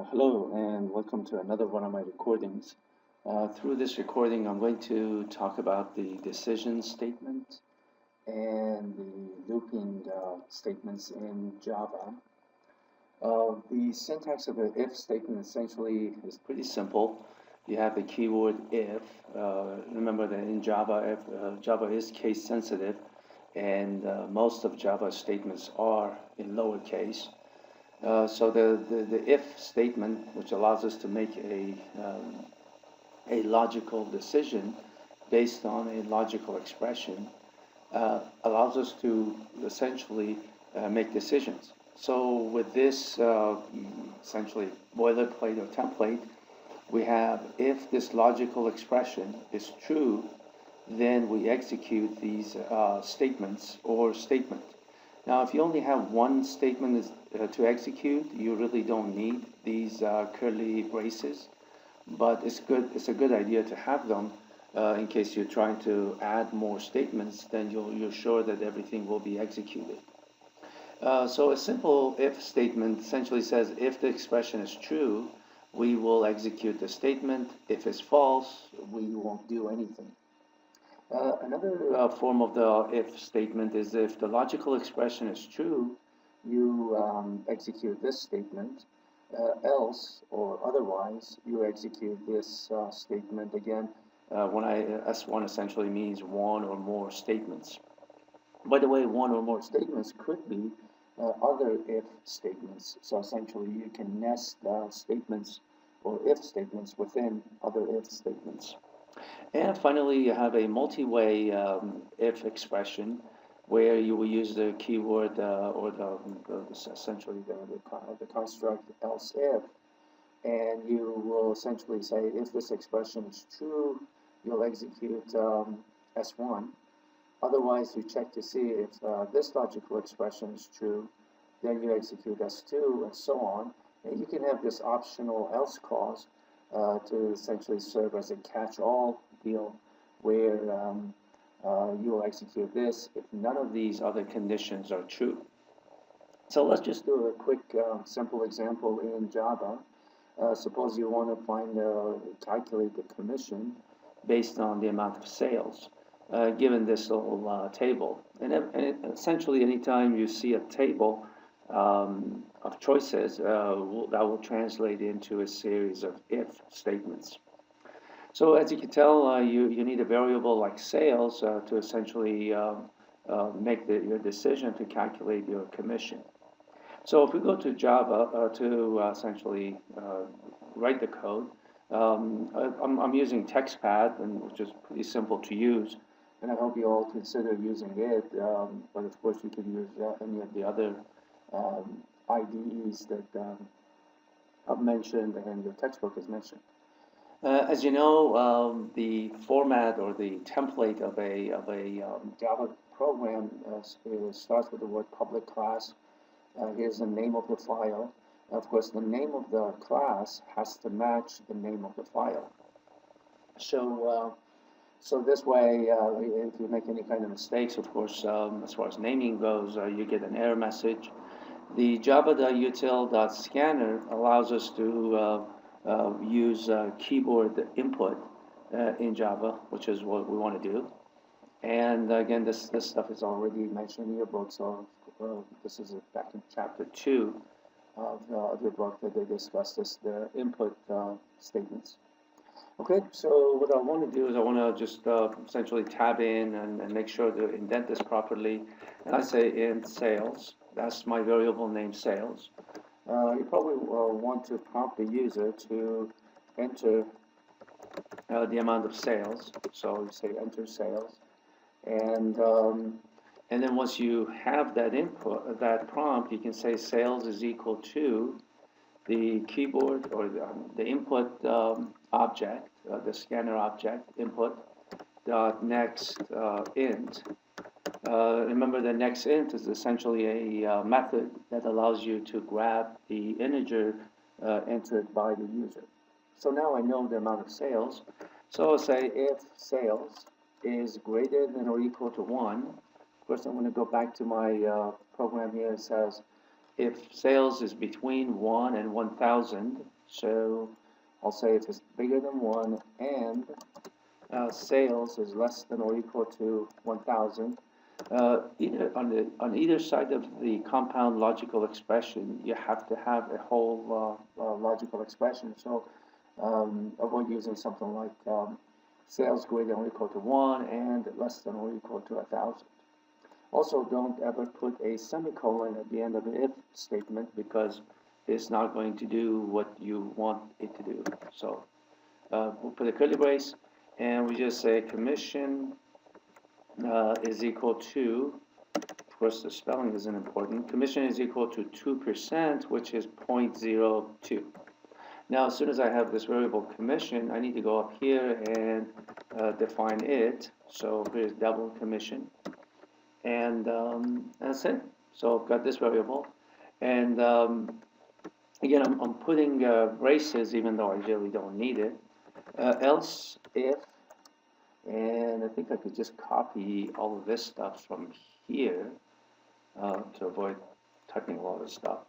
Hello and welcome to another one of my recordings. Through this recording, I'm going to talk about the decision statement and the looping statements in Java. The syntax of an if statement essentially is pretty simple. You have the keyword if. Remember that in Java, Java is case sensitive, and most of Java statements are in lowercase. So the if statement, which allows us to make a logical decision based on a logical expression, allows us to essentially make decisions. So with this essentially boilerplate or template, we have if this logical expression is true, then we execute these statements or statement. Now, if you only have one statement to execute, you really don't need these curly braces, but it's a good idea to have them in case you're trying to add more statements, then you're sure that everything will be executed. So a simple if statement essentially says if the expression is true, we will execute the statement. If it's false, we won't do anything. Another form of the if statement is if the logical expression is true, you execute this statement. Else or otherwise, you execute this statement again. S1 essentially means one or more statements. By the way, one or more statements could be other if statements. So essentially, you can nest statements or if statements within other if statements. And finally, you have a multi-way if expression where you will use the keyword or essentially the construct else if, and you will essentially say if this expression is true, you'll execute S1. Otherwise, you check to see if this logical expression is true, then you execute S2 and so on. And you can have this optional else clause to essentially serve as a catch-all deal where you will execute this if none of these other conditions are true. So let's just do a quick simple example in Java. Suppose you want to calculate the commission based on the amount of sales given this little table. And essentially anytime you see a table of choices, that will translate into a series of if statements. So as you can tell, you need a variable like sales to essentially make your decision to calculate your commission. So if we go to Java to essentially write the code, I'm using TextPad, which is pretty simple to use, and I hope you all consider using it, but of course you can use any of the other IDEs that I've mentioned and your textbook has mentioned. As you know, the format or the template of a Java program starts with the word public class. Here's the name of the file. Of course, the name of the class has to match the name of the file. So this way, if you make any kind of mistakes, of course, as far as naming goes, you get an error message. The java.util.scanner allows us to use keyboard input in Java, which is what we want to do. And again, this stuff is already mentioned in your book, so this is back in chapter 2 of your book that they discuss the input statements. Okay, so what I want to do is I want to just essentially tab in and make sure to indent this properly. And I say int sales. That's my variable name sales. You probably want to prompt the user to enter the amount of sales. So you say enter sales. And then once you have that input, that prompt, you can say sales is equal to the keyboard or the input object, the scanner object input dot next int. Remember, the next int is essentially a method that allows you to grab the integer entered by the user. So now I know the amount of sales. So I'll say if sales is greater than or equal to 1. First, I'm going to go back to my program here. It says if sales is between 1 and 1,000, So I'll say if it's bigger than 1 and sales is less than or equal to 1,000. Either on either side of the compound logical expression, you have to have a whole logical expression. So avoid using something like sales greater than or equal to 1 and less than or equal to 1,000. Also, don't ever put a semicolon at the end of the if statement because it's not going to do what you want it to do. So we'll put a curly brace and we just say commission is equal to, of course the spelling isn't important, commission is equal to 2%, which is 0.02. Now, as soon as I have this variable commission, I need to go up here and define it. So here's double commission. And that's it. So I've got this variable. And again, I'm putting braces even though I really don't need it. Else if, and I think I could just copy all of this stuff from here to avoid typing a lot of stuff.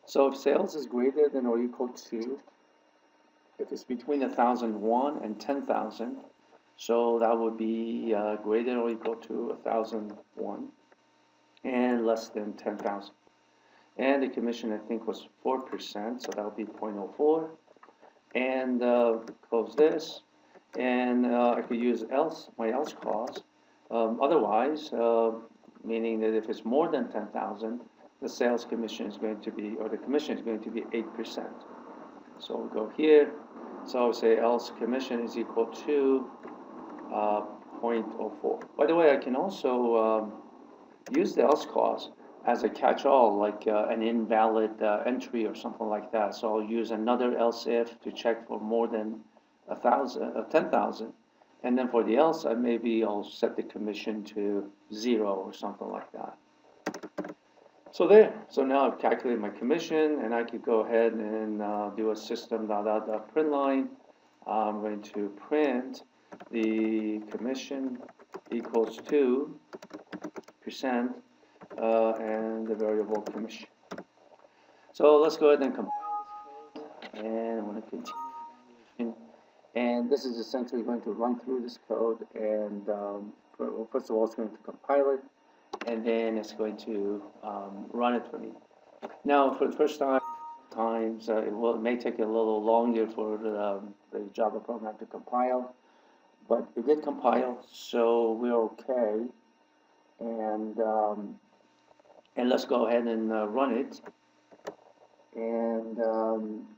So if sales is greater than or equal to, if it's between 1,001 and 10,000, so that would be greater than or equal to 1,001 and less than 10,000. And the commission, I think, was 4%, so that would be 0.04. And close this. And I could use else, my else clause. Otherwise, meaning that if it's more than 10,000, the sales commission is going to be, or the commission is going to be 8%. So we'll go here. So I'll say else commission is equal to 0.04. By the way, I can also use the else clause as a catch-all, like an invalid entry or something like that. So I'll use another else if to check for more than 10,000, and then for the else, maybe I'll set the commission to 0 or something like that. So there. So now I've calculated my commission, and I could go ahead and do a system.out.println line. I'm going to print the commission equals to percent and the variable commission. So let's go ahead and compile this code, and I'm going to continue. And this is essentially going to run through this code, and first of all, it's going to compile it, and then it's going to run it for me. Now, for the first time, sometimes it may take a little longer for the Java program to compile, but it did compile, so we're okay. And let's go ahead and run it. And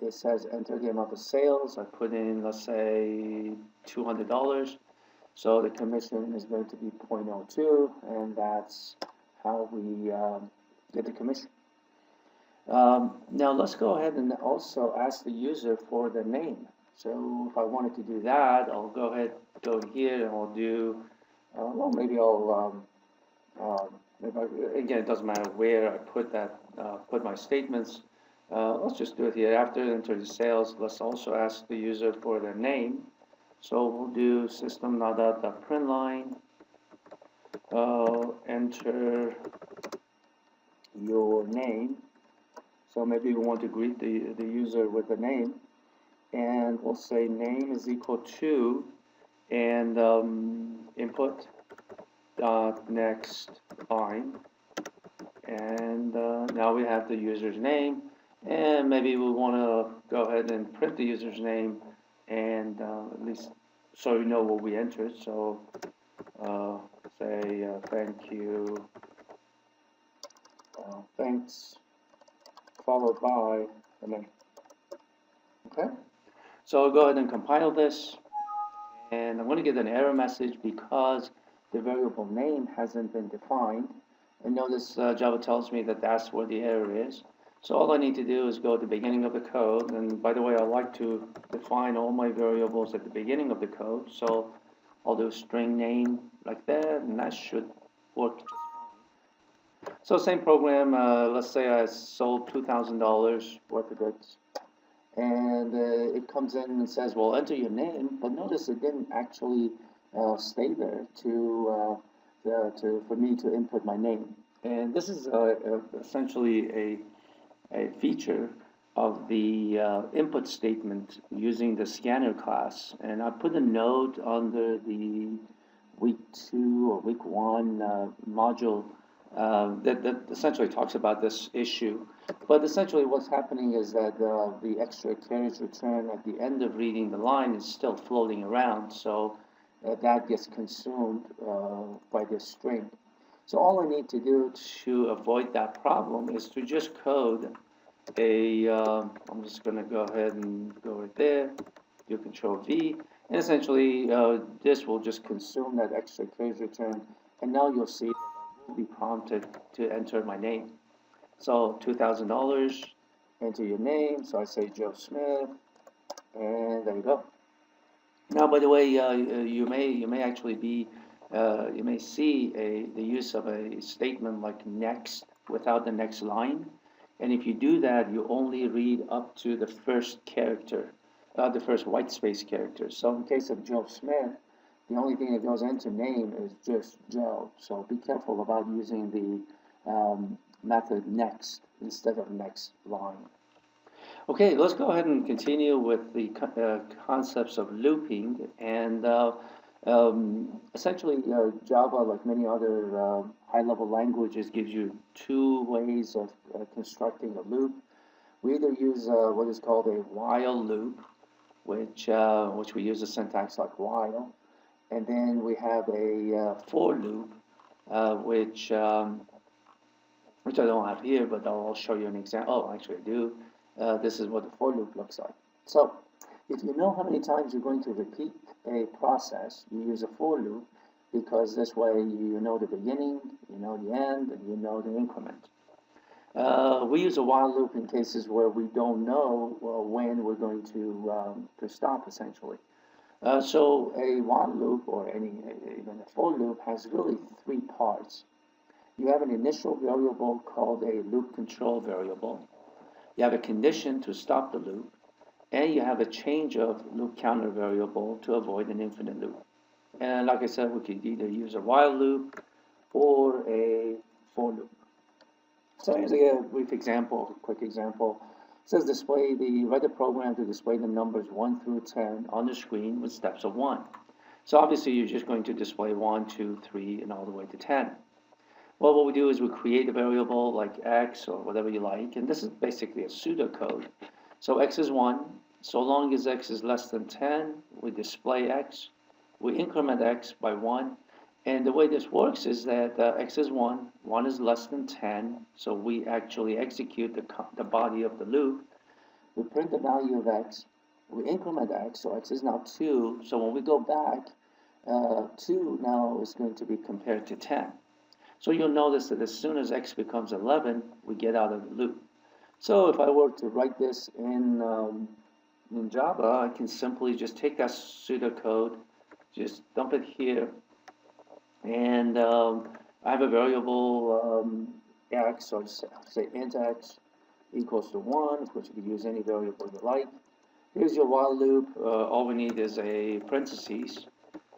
it says enter the amount of sales. I put in, let's say, $200. So the commission is going to be 0.02, and that's how we get the commission. Now let's go ahead and also ask the user for the name. So if I wanted to do that, I'll go ahead, go here, and I'll do, well, maybe I'll, again, it doesn't matter where I put that, put my statements. Let's just do it here. After enter the sales, let's also ask the user for their name. So we'll do system.out.println, enter your name. So maybe we want to greet the user with a name, and we'll say name is equal to, and input dot next line, and now we have the user's name, and maybe we want to go ahead and print the user's name, and at least so you know what we entered. So say thank you, thanks, followed by the name. Okay, so I'll go ahead and compile this, and I'm going to get an error message because the variable name hasn't been defined. And notice Java tells me that that's where the error is. So all I need to do is go at the beginning of the code, and by the way, I like to define all my variables at the beginning of the code. So I'll do string name like that, and that should work. So same program, let's say I sold $2,000 worth of goods, and it comes in and says, well, enter your name, but notice it didn't actually stay there for me to input my name. And this is essentially a feature of the input statement using the scanner class, and I put a note under the week 2 or week 1 module that essentially talks about this issue. But essentially what's happening is that the extra carriage return at the end of reading the line is still floating around, so that gets consumed by this string. So all I need to do to avoid that problem is to just code I'm just going to go ahead and go right there, do Control V, and essentially this will just consume that extra carriage return, and now you'll see that I will be prompted to enter my name. So $2,000, enter your name, so I say Joe Smith, and there you go. Now, by the way, you may actually be you may see the use of a statement like next without the next line. And if you do that, you only read up to the first character, the first white space character. So in case of Joe Smith, the only thing that goes into name is just Joe. So be careful about using the method next instead of next line. Okay, let's go ahead and continue with the concepts of looping. And essentially, Java, like many other high-level languages, gives you two ways of constructing a loop. We either use what is called a while loop, which we use a syntax like while, and then we have a for loop, which I don't have here, but I'll show you an example. Oh, actually, I do. This is what the for loop looks like. So, if you know how many times you're going to repeat a process, you use a for loop, because this way you know the beginning, you know the end, and you know the increment. We use a while loop in cases where we don't know when we're going to stop, essentially. So a while loop, or even a for loop, has really three parts. You have an initial variable called a loop control variable. You have a condition to stop the loop, and you have a change of loop counter variable to avoid an infinite loop. And like I said, we could either use a while loop or a for loop. So here's a brief example, a quick example. It says write a program to display the numbers 1 through 10 on the screen with steps of 1. So obviously you're just going to display 1, 2, 3, and all the way to 10. Well, what we do is we create a variable like x or whatever you like, and this is basically a pseudocode. So x is 1. So long as x is less than 10, we display x. We increment x by 1. And the way this works is that x is 1, 1 is less than 10, so we actually execute the body of the loop. We print the value of x. We increment x, so x is now 2. So when we go back, 2 now is going to be compared to 10. So you'll notice that as soon as x becomes 11, we get out of the loop. So if I were to write this in Java, I can simply just take that pseudocode, just dump it here, and I have a variable x, so I'll just say int x equals to 1. Of course, you can use any variable you like. Here's your while loop. All we need is a parentheses.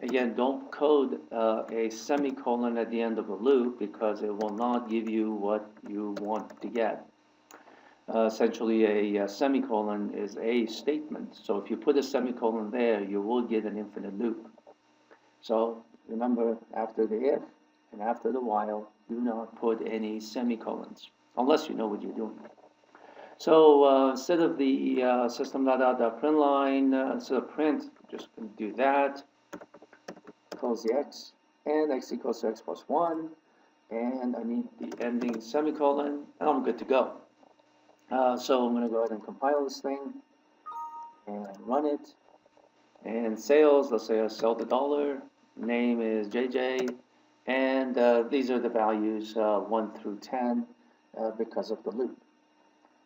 Again, don't code a semicolon at the end of a loop, because it will not give you what you want to get. Essentially, a semicolon is a statement. So if you put a semicolon there, you will get an infinite loop. So remember, after the if and after the while, do not put any semicolons, unless you know what you're doing. So instead of the system.out.println, instead of print, just do that. Close the x, and x equals to x plus 1, and I need the ending semicolon, and I'm good to go. So I'm going to go ahead and compile this thing and run it. And sales, let's say I sell the dollar, name is JJ, and these are the values 1 through 10 because of the loop.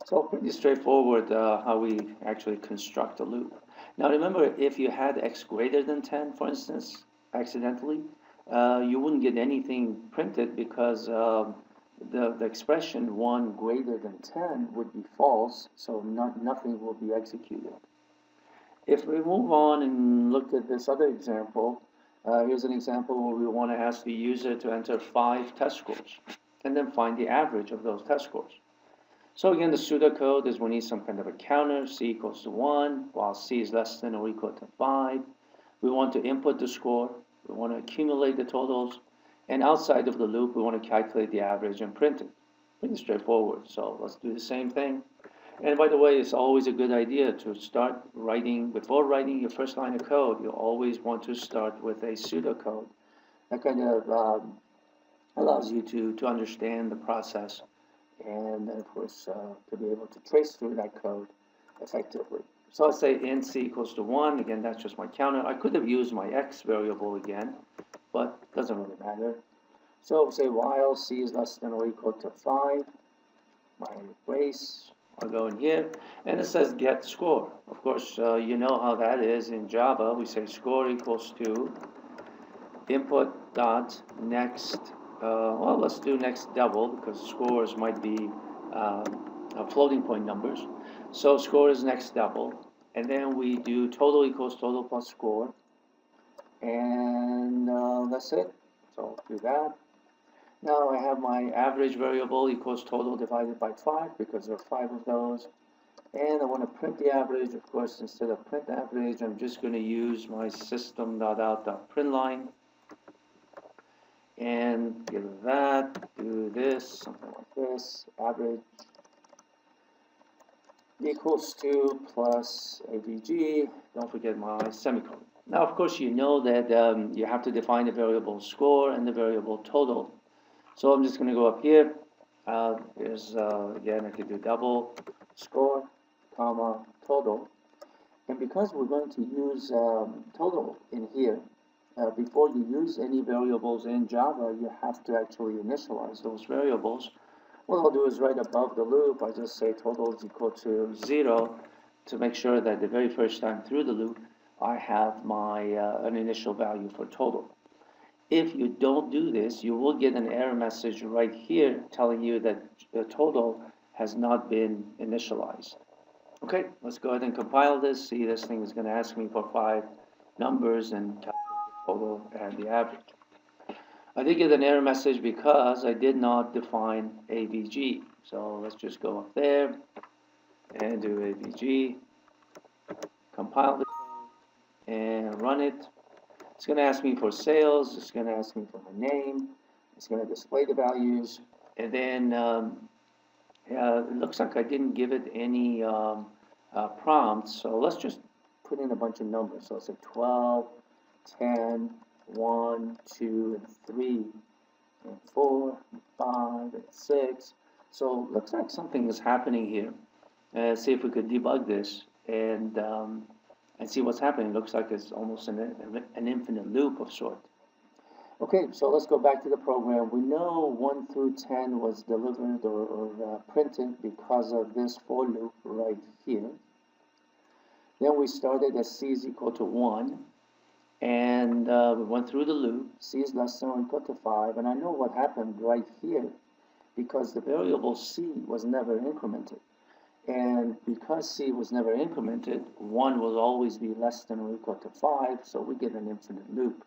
So pretty straightforward how we actually construct a loop. Now remember, if you had x greater than 10, for instance, accidentally, you wouldn't get anything printed, because the expression 1 greater than 10 would be false, so nothing will be executed. If we move on and look at this other example, here's an example where we want to ask the user to enter 5 test scores and then find the average of those test scores. So again, the pseudocode is we need some kind of a counter, c equals to 1, while c is less than or equal to 5. We want to input the score, we want to accumulate the totals, and outside of the loop, we want to calculate the average and print it. Pretty straightforward, so let's do the same thing. And by the way, it's always a good idea to start writing, before writing your first line of code, you always want to start with a pseudocode. That kind of allows you to understand the process and of course to be able to trace through that code effectively. So let's say int c equals to 1, again that's just my counter. I could have used my x variable again, but it doesn't really matter. So say while c is less than or equal to 5, my brace, I'll go in here, and it says get score. Of course, you know how that is in Java. We say score equals to input dot next, well, let's do next double because scores might be floating point numbers. So score is next double, and then we do total equals total plus score, and that's it. So I'll do that. Now I have my average variable equals total divided by 5 because there are 5 of those. And I want to print the average. Of course, instead of print average, I'm just going to use my system.out.println. And give that, do this, something like this, average equals to plus avg, don't forget my semicolon. Now, of course, you know that you have to define the variable score and the variable total. So I'm just going to go up here. Again, I could do double score, comma, total. And because we're going to use total in here, before you use any variables in Java, you have to actually initialize those variables. What I'll do is right above the loop, I just say total is equal to 0 to make sure that the very first time through the loop, I have my an initial value for total. If you don't do this, you will get an error message right here telling you that the total has not been initialized. Okay, let's go ahead and compile this. See, this thing is going to ask me for 5 numbers and calculate the total and the average. I did get an error message because I did not define AVG. So let's just go up there and do AVG, compile it, and run it. It's going to ask me for sales. It's going to ask me for my name. It's going to display the values. And then it looks like I didn't give it any prompts. So let's just put in a bunch of numbers. So it's a 12, 10, 1, 2, and 3, and 4, and 5, and 6. So it looks like something is happening here. See if we could debug this and see what's happening. It looks like it's almost an infinite loop of sort. Okay, so let's go back to the program. We know 1 through 10 was delivered or printed because of this for loop right here. Then we started as c is equal to 1, and we went through the loop. C is less than or equal to 5, and I know what happened right here because the variable c was never incremented. And because c was never incremented, 1 will always be less than or equal to 5, so we get an infinite loop.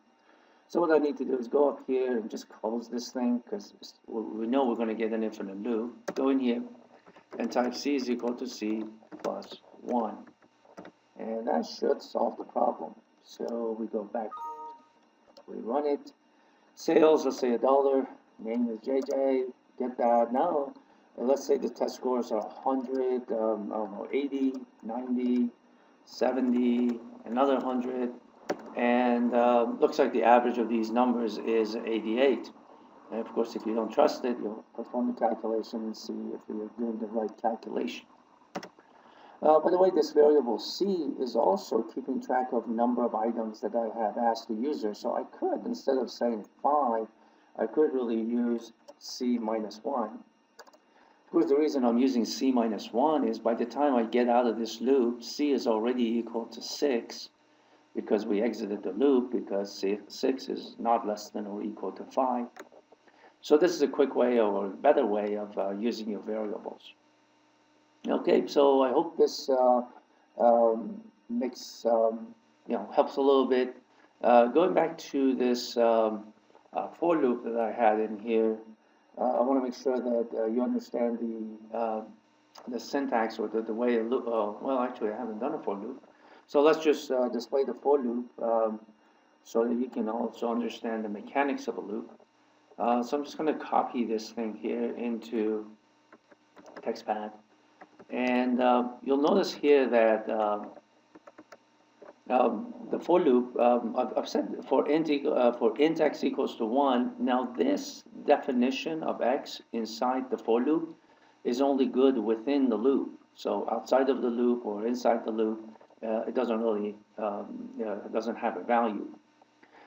So what I need to do is go up here and just close this thing, because we know we're going to get an infinite loop. Go in here and type c is equal to c plus 1. And that should solve the problem. So we go back, we run it. Sales, let's say $1, name is JJ, get that. Now, let's say the test scores are 100, I don't know, 80, 90, 70, another 100, and looks like the average of these numbers is 88. And of course, if you don't trust it, you'll perform the calculation and see if you're doing the right calculation. By the way, this variable c is also keeping track of number of items that I have asked the user. So I could, instead of saying 5, I could really use c minus 1. Of course, the reason I'm using c minus 1 is by the time I get out of this loop, c is already equal to 6 because we exited the loop because 6 is not less than or equal to 5. So this is a quick way or a better way of using your variables. Okay, so I hope this makes, helps a little bit. Going back to this for loop that I had in here, I want to make sure that you understand the syntax or the way a loop, well, actually, I haven't done a for loop. So let's just display the for loop so that you can also understand the mechanics of a loop. So I'm just going to copy this thing here into TextPad. And you'll notice here that the for loop, I've said for int x equals to 1, now this definition of x inside the for loop is only good within the loop. So outside of the loop or inside the loop, it doesn't really, it doesn't have a value.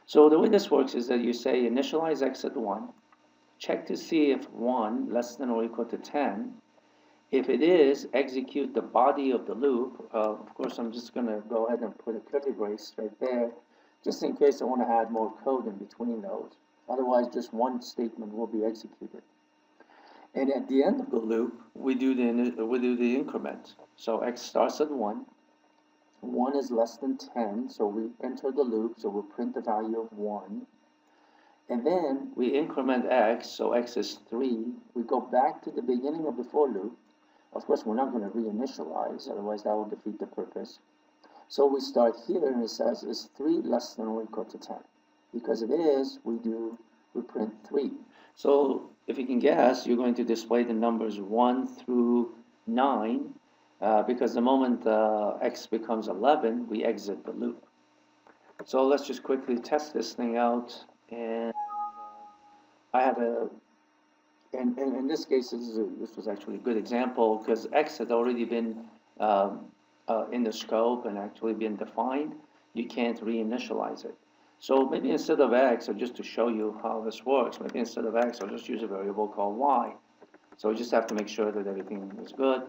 So the way this works is that you say initialize x at 1, check to see if 1 less than or equal to 10. If it is, execute the body of the loop. Of course, I'm just going to go ahead and put a curly brace right there, just in case I want to add more code in between those. Otherwise, just one statement will be executed. And at the end of the loop, we do the increment. So x starts at 1. 1 is less than 10, so we enter the loop, so we'll print the value of 1. And then we increment x, so x is 3. We go back to the beginning of the for loop. Of course, we're not going to reinitialize, otherwise that will defeat the purpose. So we start here, and it says, is 3 less than or equal to 10? Because it is, we print 3. So if you can guess, you're going to display the numbers 1 through 9, because the moment x becomes 11, we exit the loop. So let's just quickly test this thing out, and I have a, and in this case, this was actually a good example because x had already been in the scope and actually been defined. You can't reinitialize it. So maybe instead of x, or just to show you how this works, maybe instead of x, I'll just use a variable called y. So we just have to make sure that everything is good.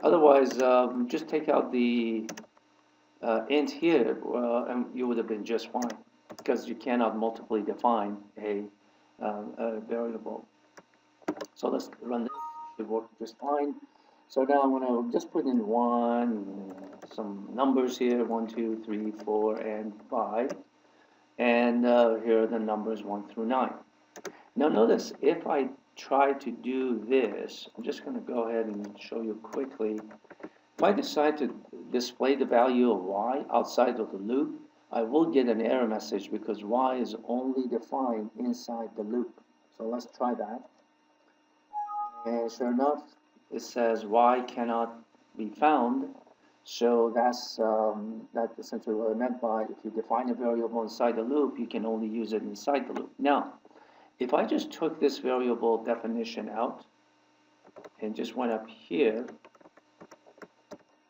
Otherwise, just take out the int here, and you would have been just fine, because you cannot multiply define a variable. So let's run this, it should work just fine. So now I'm going to just put in some numbers here, 1, 2, 3, 4, and 5. And here are the numbers 1 through 9. Now notice, if I try to do this, I'm just going to go ahead and show you quickly. If I decide to display the value of y outside of the loop, I will get an error message because y is only defined inside the loop. So let's try that. And sure enough, it says y cannot be found. So that's essentially what I meant by if you define a variable inside the loop, you can only use it inside the loop. Now, if I just took this variable definition out and just went up here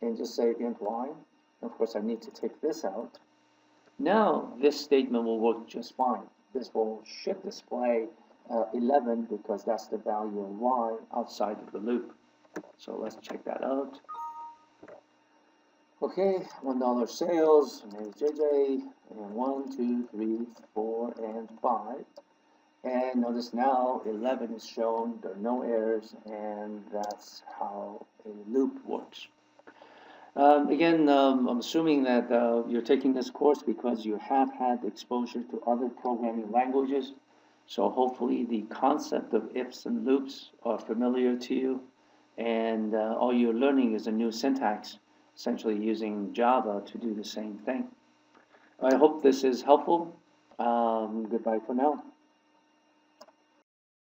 and just say int y, of course I need to take this out. Now this statement will work just fine. This should display 11 because that's the value of y outside of the loop. So let's check that out. Okay, $1 sales, name is JJ, and 1, 2, 3, 4, and 5. And notice now 11 is shown, there are no errors, and that's how a loop works. Again, I'm assuming that you're taking this course because you have had exposure to other programming languages. So hopefully the concept of ifs and loops are familiar to you, and all you're learning is a new syntax, essentially using Java to do the same thing. I hope this is helpful. Goodbye for now.